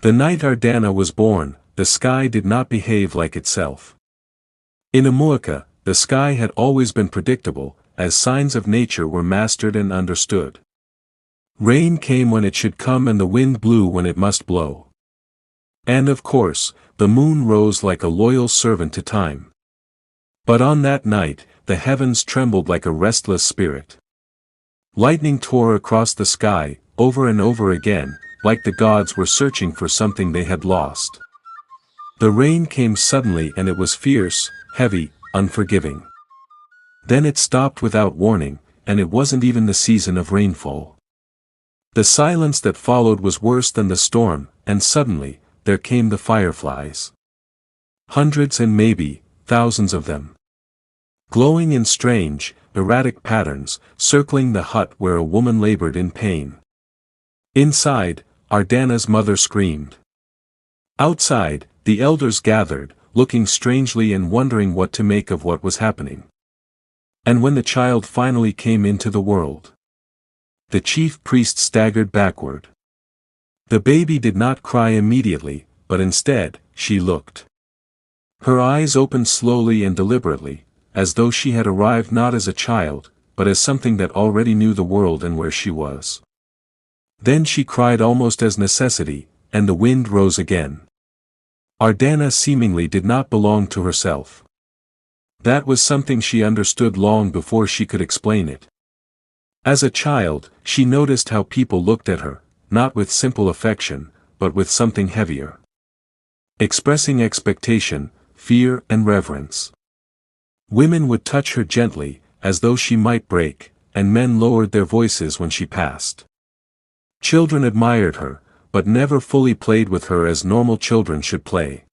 The night Ardanna was born, the sky did not behave like itself. In Amuaka, the sky had always been predictable, as signs of nature were mastered and understood. Rain came when it should come and the wind blew when it must blow. And of course, the moon rose like a loyal servant to time. But on that night, the heavens trembled like a restless spirit. Lightning tore across the sky, over and over again, like the gods were searching for something they had lost. The rain came suddenly and it was fierce, heavy, unforgiving. Then it stopped without warning, and it wasn't even the season of rainfall. The silence that followed was worse than the storm, and suddenly, there came the fireflies. Hundreds and maybe, thousands of them. Glowing in strange, erratic patterns, circling the hut where a woman labored in pain. Inside, Ardanna's mother screamed. Outside, the elders gathered, looking strangely and wondering what to make of what was happening. And when the child finally came into the world, the chief priest staggered backward. The baby did not cry immediately, but instead, she looked. Her eyes opened slowly and deliberately, as though she had arrived not as a child, but as something that already knew the world and where she was. Then she cried almost as necessity, and the wind rose again. Ardanna seemingly did not belong to herself. That was something she understood long before she could explain it. As a child, she noticed how people looked at her, not with simple affection, but with something heavier. Expressing expectation, fear and reverence. Women would touch her gently, as though she might break, and men lowered their voices when she passed. Children admired her, but never fully played with her as normal children should play.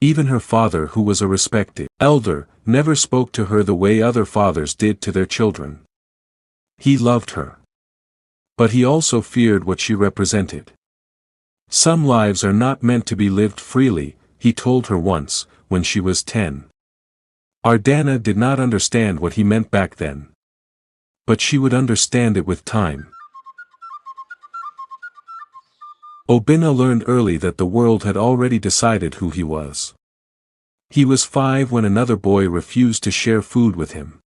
Even her father, who was a respected elder, never spoke to her the way other fathers did to their children. He loved her. But he also feared what she represented. Some lives are not meant to be lived freely, he told her once, when she was 10. Ardanna did not understand what he meant back then. But she would understand it with time. Obinna learned early that the world had already decided who he was. He was 5 when another boy refused to share food with him.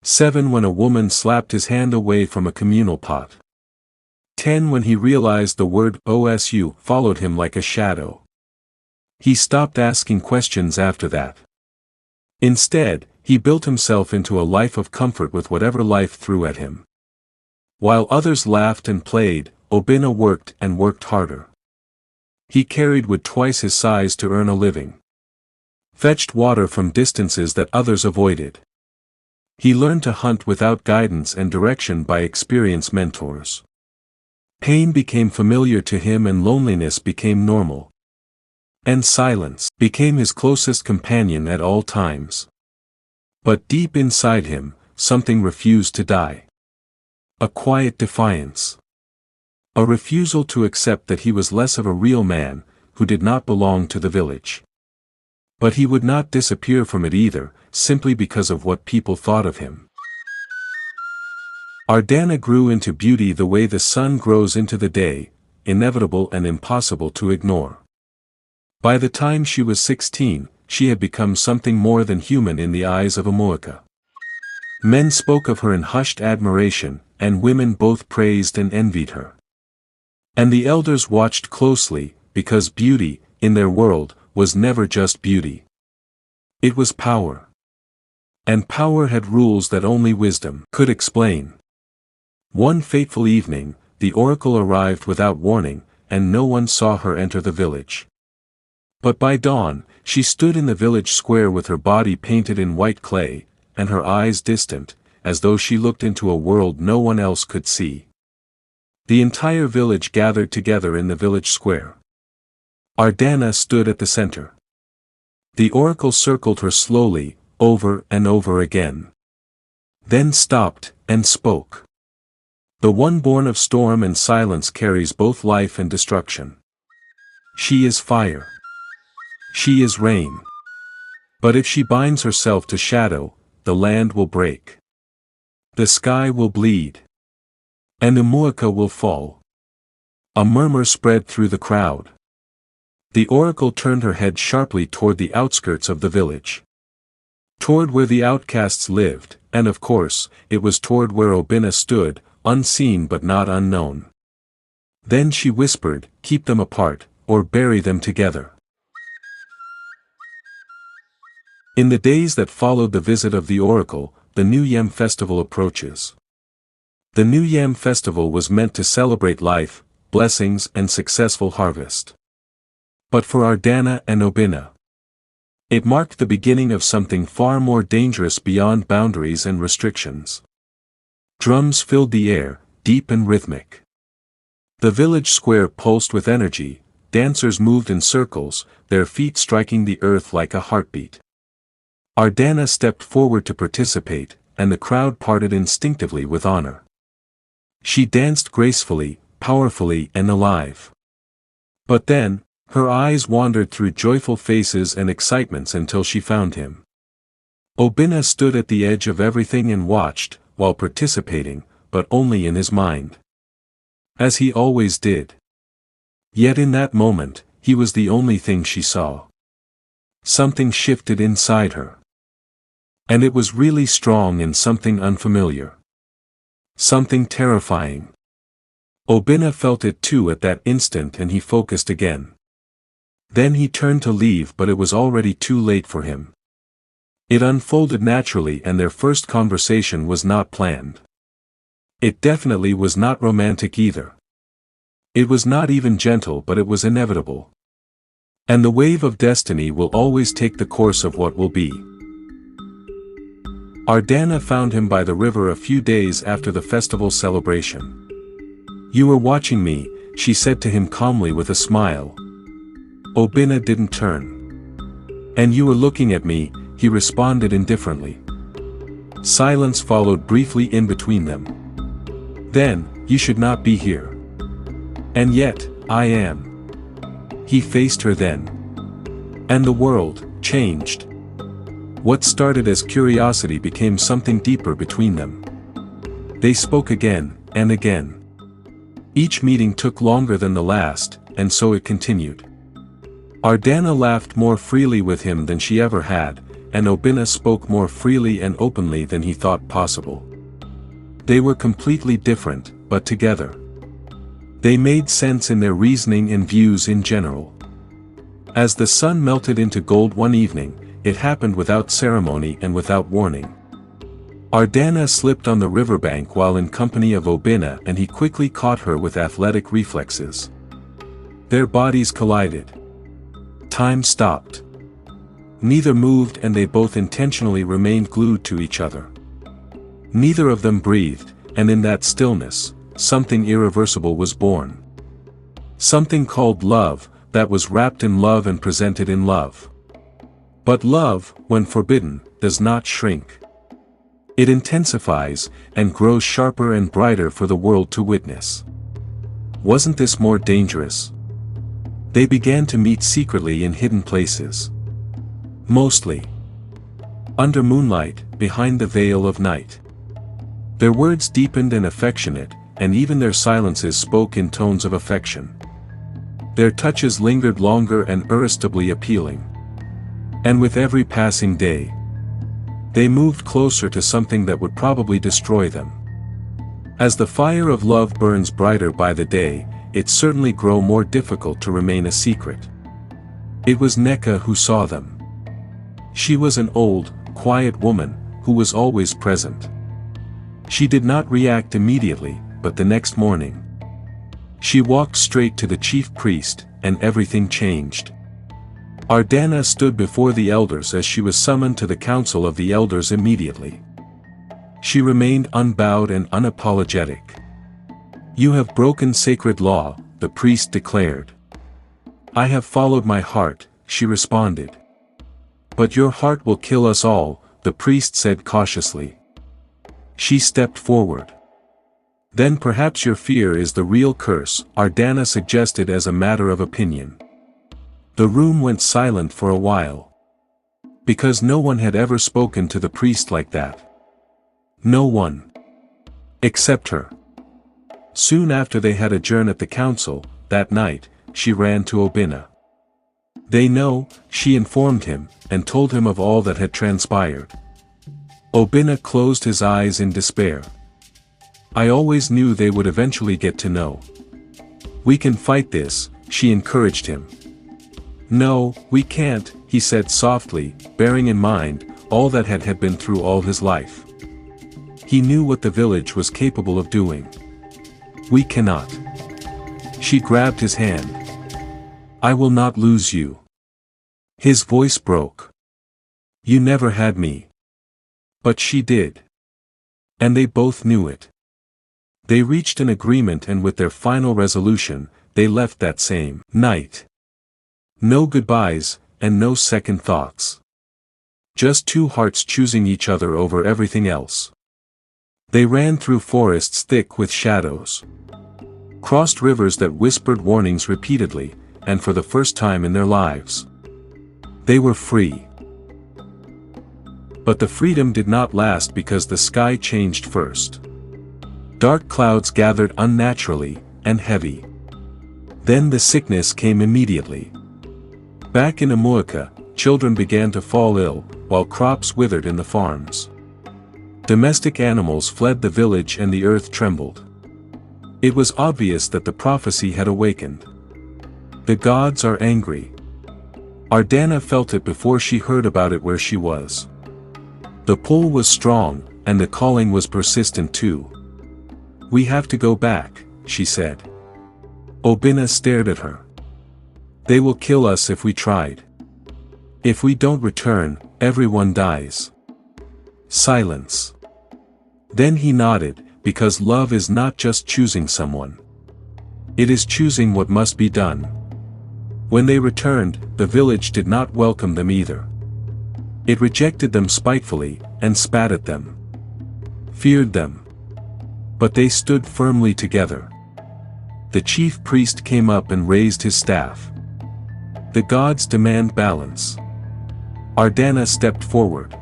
7 when a woman slapped his hand away from a communal pot. 10 when he realized the word OSU followed him like a shadow. He stopped asking questions after that. Instead, he built himself into a life of comfort with whatever life threw at him. While others laughed and played, Obinna worked and worked harder. He carried wood twice his size to earn a living. Fetched water from distances that others avoided. He learned to hunt without guidance and direction by experienced mentors. Pain became familiar to him and loneliness became normal. And silence became his closest companion at all times. But deep inside him, something refused to die. A quiet defiance. A refusal to accept that he was less of a real man, who did not belong to the village. But he would not disappear from it either, simply because of what people thought of him. Ardanna grew into beauty the way the sun grows into the day, inevitable and impossible to ignore. By the time she was 16, she had become something more than human in the eyes of Amuaka. Men spoke of her in hushed admiration, and women both praised and envied her. And the elders watched closely, because beauty, in their world, was never just beauty. It was power. And power had rules that only wisdom could explain. One fateful evening, the oracle arrived without warning, and no one saw her enter the village. But by dawn, she stood in the village square with her body painted in white clay, and her eyes distant, as though she looked into a world no one else could see. The entire village gathered together in the village square. Ardanna stood at the center. The oracle circled her slowly, over and over again. Then stopped, and spoke. The one born of storm and silence carries both life and destruction. She is fire. She is rain. But if she binds herself to shadow, the land will break. The sky will bleed. And Amuaka will fall. A murmur spread through the crowd. The oracle turned her head sharply toward the outskirts of the village. Toward where the outcasts lived, and of course, it was toward where Obinna stood, unseen but not unknown. Then she whispered, "Keep them apart, or bury them together." In the days that followed the visit of the oracle, the New Yam festival approaches. The New Yam festival was meant to celebrate life, blessings and successful harvest. But for Ardanna and Obinna, it marked the beginning of something far more dangerous beyond boundaries and restrictions. Drums filled the air, deep and rhythmic. The village square pulsed with energy, dancers moved in circles, their feet striking the earth like a heartbeat. Ardanna stepped forward to participate, and the crowd parted instinctively with honor. She danced gracefully, powerfully and alive. But then, her eyes wandered through joyful faces and excitements until she found him. Obinna stood at the edge of everything and watched, while participating, but only in his mind. As he always did. Yet in that moment, he was the only thing she saw. Something shifted inside her. And it was really strong and something unfamiliar. Something terrifying. Obinna felt it too at that instant and he focused again. Then he turned to leave, but it was already too late for him. It unfolded naturally and their first conversation was not planned. It definitely was not romantic either. It was not even gentle, but it was inevitable. And the wave of destiny will always take the course of what will be. Ardanna found him by the river a few days after the festival celebration. "You were watching me," she said to him calmly with a smile. Obinna didn't turn. "And you were looking at me," he responded indifferently. Silence followed briefly in between them. "Then, you should not be here." "And yet, I am." He faced her then. And the world changed. What started as curiosity became something deeper between them. They spoke again, and again. Each meeting took longer than the last, and so it continued. Ardanna laughed more freely with him than she ever had, and Obinna spoke more freely and openly than he thought possible. They were completely different, but together. They made sense in their reasoning and views in general. As the sun melted into gold one evening, it happened without ceremony and without warning. Ardanna slipped on the riverbank while in company of Obinna and he quickly caught her with athletic reflexes. Their bodies collided. Time stopped. Neither moved and they both intentionally remained glued to each other. Neither of them breathed, and in that stillness, something irreversible was born. Something called love, that was wrapped in love and presented in love. But love, when forbidden, does not shrink. It intensifies, and grows sharper and brighter for the world to witness. Wasn't this more dangerous? They began to meet secretly in hidden places. Mostly under moonlight, behind the veil of night. Their words deepened and affectionate, and even their silences spoke in tones of affection. Their touches lingered longer and irresistibly appealing. And with every passing day, they moved closer to something that would probably destroy them. As the fire of love burns brighter by the day, it certainly grew more difficult to remain a secret. It was Neka who saw them. She was an old, quiet woman, who was always present. She did not react immediately, but the next morning, she walked straight to the chief priest, and everything changed. Ardanna stood before the elders as she was summoned to the council of the elders immediately. She remained unbowed and unapologetic. "You have broken sacred law," the priest declared. "I have followed my heart," she responded. "But your heart will kill us all," the priest said cautiously. She stepped forward. "Then perhaps your fear is the real curse," Ardanna suggested as a matter of opinion. The room went silent for a while. Because no one had ever spoken to the priest like that. No one. Except her. Soon after they had adjourned at the council, that night, she ran to Obinna. "They know," she informed him, and told him of all that had transpired. Obinna closed his eyes in despair. "I always knew they would eventually get to know. We can fight this," she encouraged him. "No, we can't," he said softly, bearing in mind all that had been through all his life. He knew what the village was capable of doing. "We cannot." She grabbed his hand. "I will not lose you." His voice broke. "You never had me." But she did. And they both knew it. They reached an agreement, and with their final resolution, they left that same night. No goodbyes, and no second thoughts. Just two hearts choosing each other over everything else. They ran through forests thick with shadows. Crossed rivers that whispered warnings repeatedly, and for the first time in their lives, they were free. But the freedom did not last, because the sky changed first. Dark clouds gathered unnaturally, and heavy. Then the sickness came immediately. Back in Amuaka, children began to fall ill, while crops withered in the farms. Domestic animals fled the village, and the earth trembled. It was obvious that the prophecy had awakened. The gods are angry. Ardanna felt it before she heard about it where she was. The pull was strong, and the calling was persistent too. "We have to go back," she said. Obinna stared at her. "They will kill us if we tried. If we don't return, everyone dies." Silence. Then he nodded, because love is not just choosing someone. It is choosing what must be done. When they returned, the village did not welcome them either. It rejected them spitefully, and spat at them. Feared them. But they stood firmly together. The chief priest came up and raised his staff. "The gods demand balance." Ardanna stepped forward.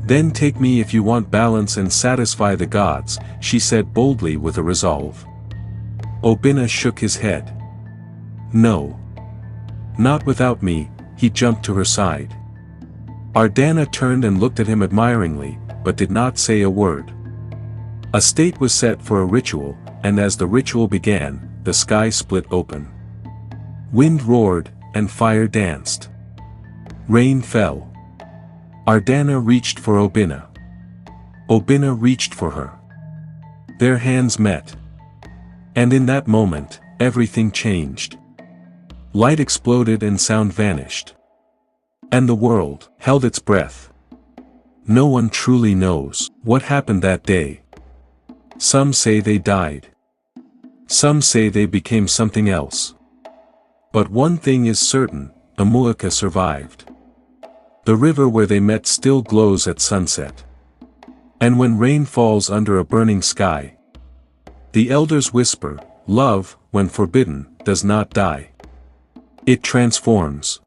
"Then take me if you want balance and satisfy the gods," she said boldly with a resolve. Obinna shook his head. "No. Not without me." He jumped to her side. Ardanna turned and looked at him admiringly, but did not say a word. A state was set for a ritual, and as the ritual began, the sky split open. Wind roared, and fire danced. Rain fell. Ardanna reached for Obinna. Obinna reached for her. Their hands met. And in that moment, everything changed. Light exploded and sound vanished. And the world held its breath. No one truly knows what happened that day. Some say they died. Some say they became something else. But one thing is certain, Amuaka survived. The river where they met still glows at sunset. And when rain falls under a burning sky, the elders whisper, love, when forbidden, does not die. It transforms.